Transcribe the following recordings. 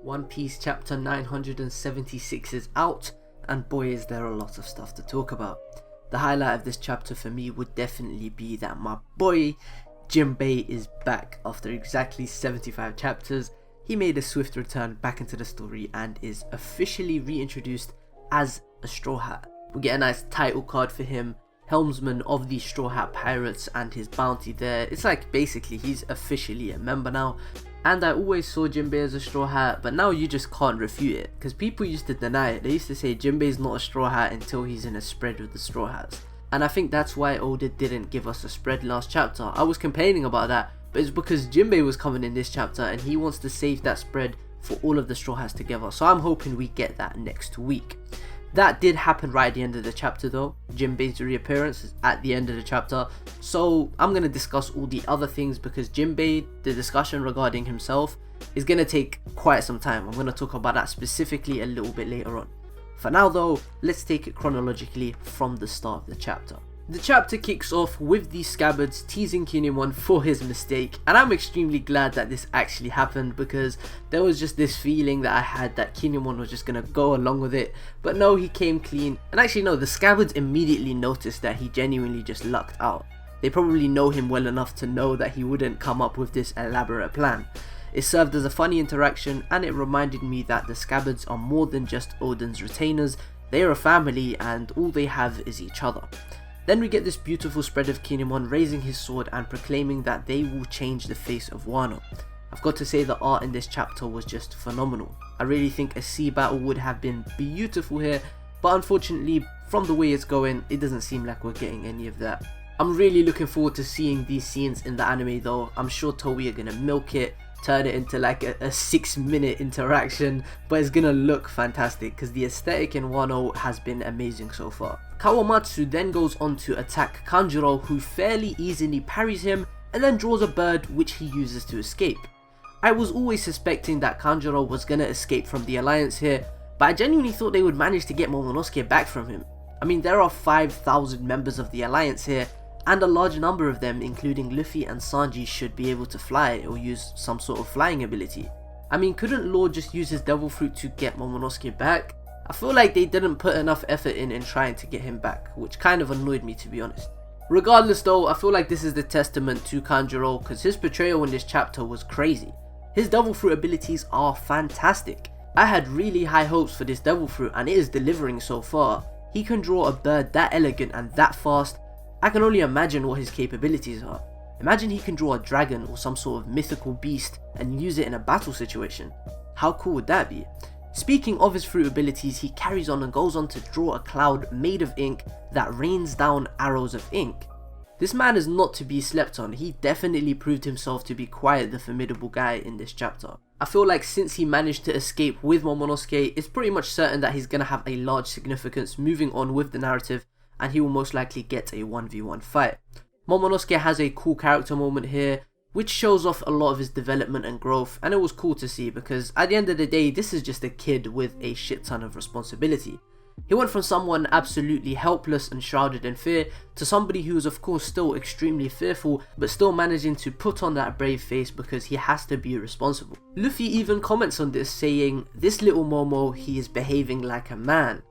One Piece chapter 976 is out, and boy is there a lot of stuff to talk about. The highlight of this chapter for me would definitely be that my boy Jinbei is back after exactly 75 chapters. He made a swift return back into the story and is officially reintroduced as a Straw Hat. We get a nice title card for him, helmsman of the Straw Hat Pirates, and his bounty there. It's like basically he's officially a member now. And I always saw Jinbei as a Straw Hat, but now you just can't refute it, because people used to deny it. They used to say Jinbei's not a Straw Hat until he's in a spread with the Straw Hats. And I think that's why Oda didn't give us a spread last chapter. I was complaining about that, but it's because Jinbei was coming in this chapter and he wants to save that spread for all of the Straw Hats together. So I'm hoping we get that next week. That did happen right at the end of the chapter though. Jinbei's reappearance is at the end of the chapter. So I'm going to discuss all the other things because Jinbei, the discussion regarding himself, is going to take quite some time. I'm going to talk about that specifically a little bit later on. For now though, let's take it chronologically from the start of the chapter. The chapter kicks off with the Scabbards teasing Kinemon for his mistake, and I'm extremely glad that this actually happened because there was just this feeling that I had that Kinemon was just gonna go along with it, but no, he came clean. And actually no, the Scabbards immediately noticed that he genuinely just lucked out. They probably know him well enough to know that he wouldn't come up with this elaborate plan. It served as a funny interaction, and it reminded me that the Scabbards are more than just Oden's retainers. They are a family and all they have is each other. Then we get this beautiful spread of Kinemon raising his sword and proclaiming that they will change the face of Wano. I've got to say the art in this chapter was just phenomenal. I really think a sea battle would have been beautiful here, but unfortunately from the way it's going, it doesn't seem like we're getting any of that. I'm really looking forward to seeing these scenes in the anime though. I'm sure Toei are gonna milk it, turn it into like a 6-minute interaction, but it's gonna look fantastic because the aesthetic in Wano has been amazing so far. Kawamatsu then goes on to attack Kanjuro, who fairly easily parries him and then draws a bird which he uses to escape. I was always suspecting that Kanjuro was gonna escape from the Alliance here, but I genuinely thought they would manage to get Momonosuke back from him. I mean, there are 5,000 members of the Alliance here, and a large number of them, including Luffy and Sanji, should be able to fly or use some sort of flying ability. I mean, couldn't Law just use his Devil Fruit to get Momonosuke back? I feel like they didn't put enough effort in trying to get him back, which kind of annoyed me to be honest. Regardless though, I feel like this is the testament to Kanjuro because his portrayal in this chapter was crazy. His Devil Fruit abilities are fantastic. I had really high hopes for this Devil Fruit and it is delivering so far. He can draw a bird that elegant and that fast. I can only imagine what his capabilities are. Imagine he can draw a dragon or some sort of mythical beast and use it in a battle situation. How cool would that be? Speaking of his fruit abilities, he carries on and goes on to draw a cloud made of ink that rains down arrows of ink. This man is not to be slept on. He definitely proved himself to be quite the formidable guy in this chapter. I feel like since he managed to escape with Momonosuke, it's pretty much certain that he's going to have a large significance moving on with the narrative, and he will most likely get a 1v1 fight. Momonosuke has a cool character moment here, which shows off a lot of his development and growth, and it was cool to see because at the end of the day, this is just a kid with a shit ton of responsibility. He went from someone absolutely helpless and shrouded in fear to somebody who is of course still extremely fearful, but still managing to put on that brave face because he has to be responsible. Luffy even comments on this, saying, "This little Momo, he is behaving like a man."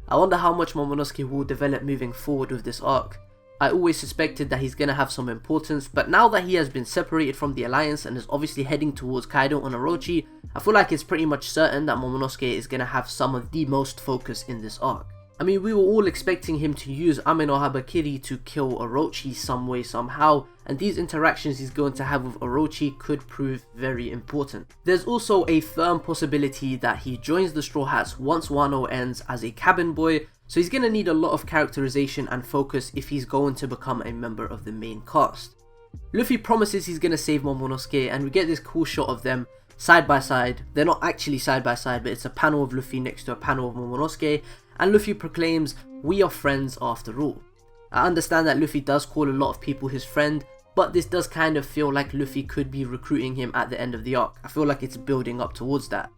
I wonder how much Momonosuke will develop moving forward with this arc. I always suspected that he's going to have some importance, but now that he has been separated from the Alliance and is obviously heading towards Kaido and Orochi, I feel like it's pretty much certain that Momonosuke is going to have some of the most focus in this arc. I mean, we were all expecting him to use Ame no Habakiri to kill Orochi some way somehow, and these interactions he's going to have with Orochi could prove very important. There's also a firm possibility that he joins the Straw Hats once Wano ends as a cabin boy, so he's going to need a lot of characterization and focus if he's going to become a member of the main cast. Luffy promises he's going to save Momonosuke, and we get this cool shot of them side by side. They're not actually side by side, but it's a panel of Luffy next to a panel of Momonosuke, and Luffy proclaims, "We are friends after all." I understand that Luffy does call a lot of people his friend, but this does kind of feel like Luffy could be recruiting him at the end of the arc. I feel like it's building up towards that.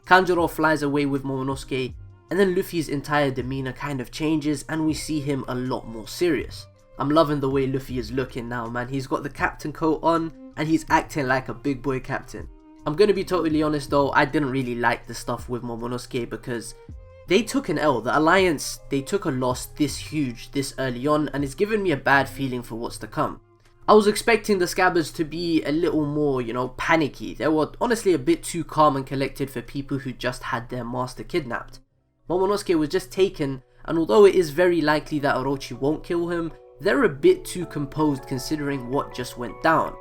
Kanjuro flies away with Momonosuke, and then Luffy's entire demeanor kind of changes and we see him a lot more serious. I'm loving the way Luffy is looking now, man. He's got the captain coat on and he's acting like a big boy captain. I'm gonna be totally honest though, I didn't really like the stuff with Momonosuke because they took an L. The Alliance, they took a loss this huge, this early on, and it's given me a bad feeling for what's to come. I was expecting the Scabbards to be a little more, you know, panicky. They were honestly a bit too calm and collected for people who just had their master kidnapped. Momonosuke was just taken, and although it is very likely that Orochi won't kill him, they're a bit too composed considering what just went down.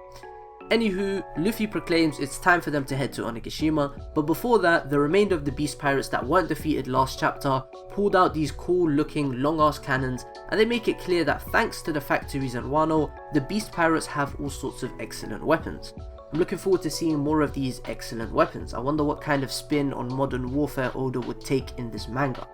Anywho, Luffy proclaims it's time for them to head to Onigashima, but before that, the remainder of the Beast Pirates that weren't defeated last chapter pulled out these cool looking long ass cannons, and they make it clear that thanks to the factories in Wano, the Beast Pirates have all sorts of excellent weapons. I'm looking forward to seeing more of these excellent weapons. I wonder what kind of spin on modern warfare Oda would take in this manga.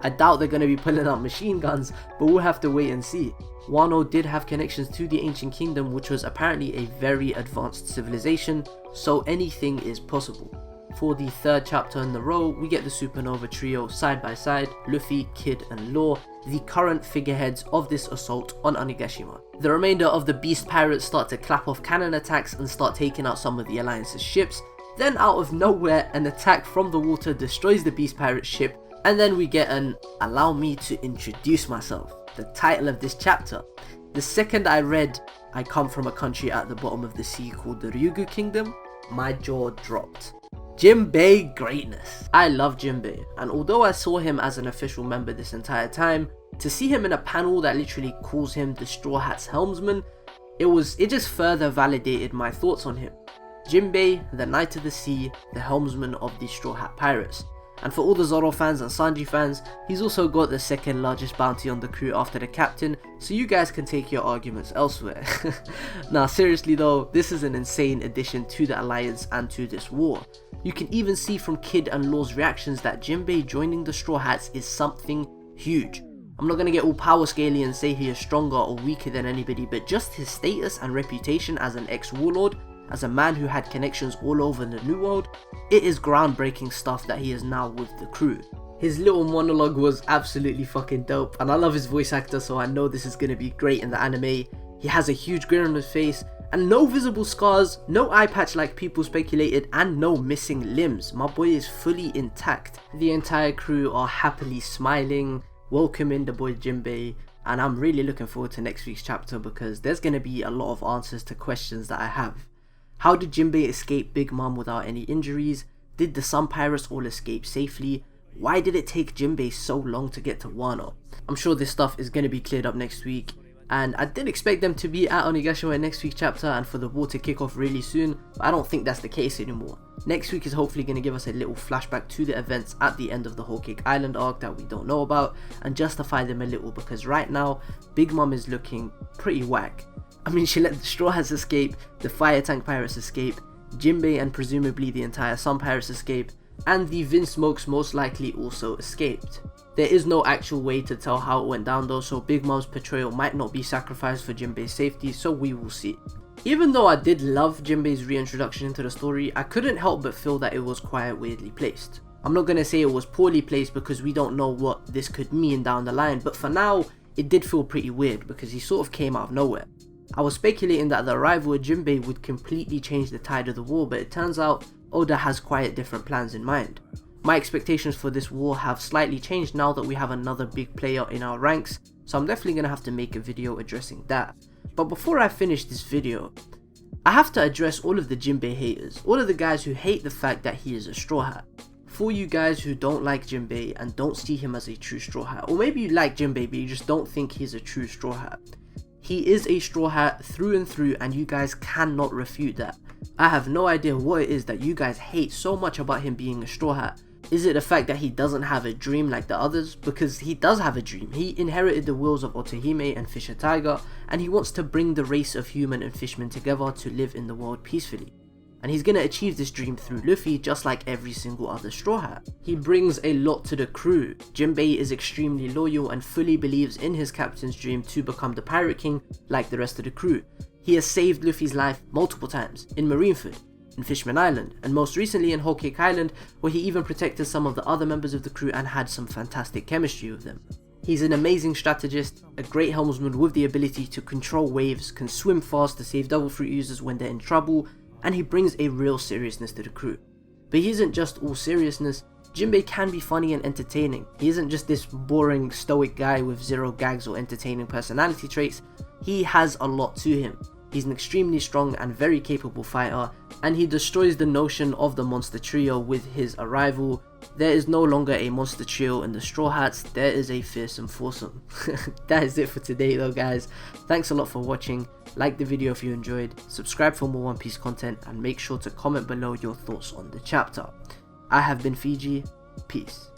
I doubt they're going to be pulling out machine guns, but we'll have to wait and see. Wano did have connections to the Ancient Kingdom, which was apparently a very advanced civilization, so anything is possible. For the third chapter in a row, we get the Supernova trio side by side, Luffy, Kid and Law, the current figureheads of this assault on Onigashima. The remainder of the Beast Pirates start to clap off cannon attacks and start taking out some of the Alliance's ships, then out of nowhere an attack from the water destroys the Beast Pirate ship, and then we get an "allow me to introduce myself," the title of this chapter. The second I read "I come from a country at the bottom of the sea called the Ryugu Kingdom," my jaw dropped. Jinbei greatness. I love Jinbei, and although I saw him as an official member this entire time, to see him in a panel that literally calls him the Straw Hat's helmsman, it just further validated my thoughts on him. Jinbei, the Knight of the Sea, the helmsman of the Straw Hat Pirates. And for all the Zoro fans and Sanji fans, he's also got the second largest bounty on the crew after the captain, so you guys can take your arguments elsewhere. Now seriously though, this is an insane addition to the Alliance and to this war. You can even see from Kid and Law's reactions that Jinbei joining the Straw Hats is something huge. I'm not going to get all power scaly and say he is stronger or weaker than anybody, but just his status and reputation as an ex-warlord, as a man who had connections all over the New World, it is groundbreaking stuff that he is now with the crew. His little monologue was absolutely fucking dope, and I love his voice actor, so I know this is going to be great in the anime. He has a huge grin on his face, and no visible scars, no eye patch like people speculated, and no missing limbs. My boy is fully intact. The entire crew are happily smiling, welcoming the boy Jinbei, and I'm really looking forward to next week's chapter because there's going to be a lot of answers to questions that I have. How did Jinbei escape Big Mom without any injuries? Did the Sun Pirates all escape safely? Why did it take Jinbei so long to get to Wano? I'm sure this stuff is going to be cleared up next week, and I did expect them to be at Onigashima next week's chapter and for the war to kick off really soon, but I don't think that's the case anymore. Next week is hopefully going to give us a little flashback to the events at the end of the Whole Cake Island arc that we don't know about and justify them a little, because right now Big Mom is looking pretty whack. I mean, she let the Straw Hats escape, the Fire Tank Pirates escape, Jinbei and presumably the entire Sun Pirates escape, and the Vinsmokes most likely also escaped. There is no actual way to tell how it went down though, so Big Mom's portrayal might not be sacrificed for Jinbei's safety, so we will see. Even though I did love Jinbei's reintroduction into the story, I couldn't help but feel that it was quite weirdly placed. I'm not going to say it was poorly placed because we don't know what this could mean down the line, but for now, it did feel pretty weird because he sort of came out of nowhere. I was speculating that the arrival of Jinbei would completely change the tide of the war, but it turns out Oda has quite different plans in mind. My expectations for this war have slightly changed now that we have another big player in our ranks, so I'm definitely going to have to make a video addressing that. But before I finish this video, I have to address all of the Jinbei haters, all of the guys who hate the fact that he is a Straw Hat. For you guys who don't like Jinbei and don't see him as a true Straw Hat, or maybe you like Jinbei but you just don't think he's a true Straw Hat. He is a Straw Hat through and through, and you guys cannot refute that. I have no idea what it is that you guys hate so much about him being a Straw Hat. Is it the fact that he doesn't have a dream like the others? Because he does have a dream. He inherited the wills of Otohime and Fisher Tiger, and he wants to bring the race of human and fishmen together to live in the world peacefully. And he's going to achieve this dream through Luffy, just like every single other Straw Hat. He brings a lot to the crew. Jinbei is extremely loyal and fully believes in his captain's dream to become the Pirate King like the rest of the crew. He has saved Luffy's life multiple times, in Marineford, in Fishman Island, and most recently in Whole Cake Island, where he even protected some of the other members of the crew and had some fantastic chemistry with them. He's an amazing strategist, a great helmsman with the ability to control waves, can swim fast to save Devil Fruit users when they're in trouble, and he brings a real seriousness to the crew. But he isn't just all seriousness. Jinbei can be funny and entertaining. He isn't just this boring, stoic guy with zero gags or entertaining personality traits. He has a lot to him. He's an extremely strong and very capable fighter, and he destroys the notion of the monster trio with his arrival. There is no longer a monster trio in the Straw Hats, there is a fearsome foursome. That is it for today though, guys. Thanks a lot for watching. Like the video if you enjoyed, subscribe for more One Piece content, and make sure to comment below your thoughts on the chapter. I have been Fiji, peace.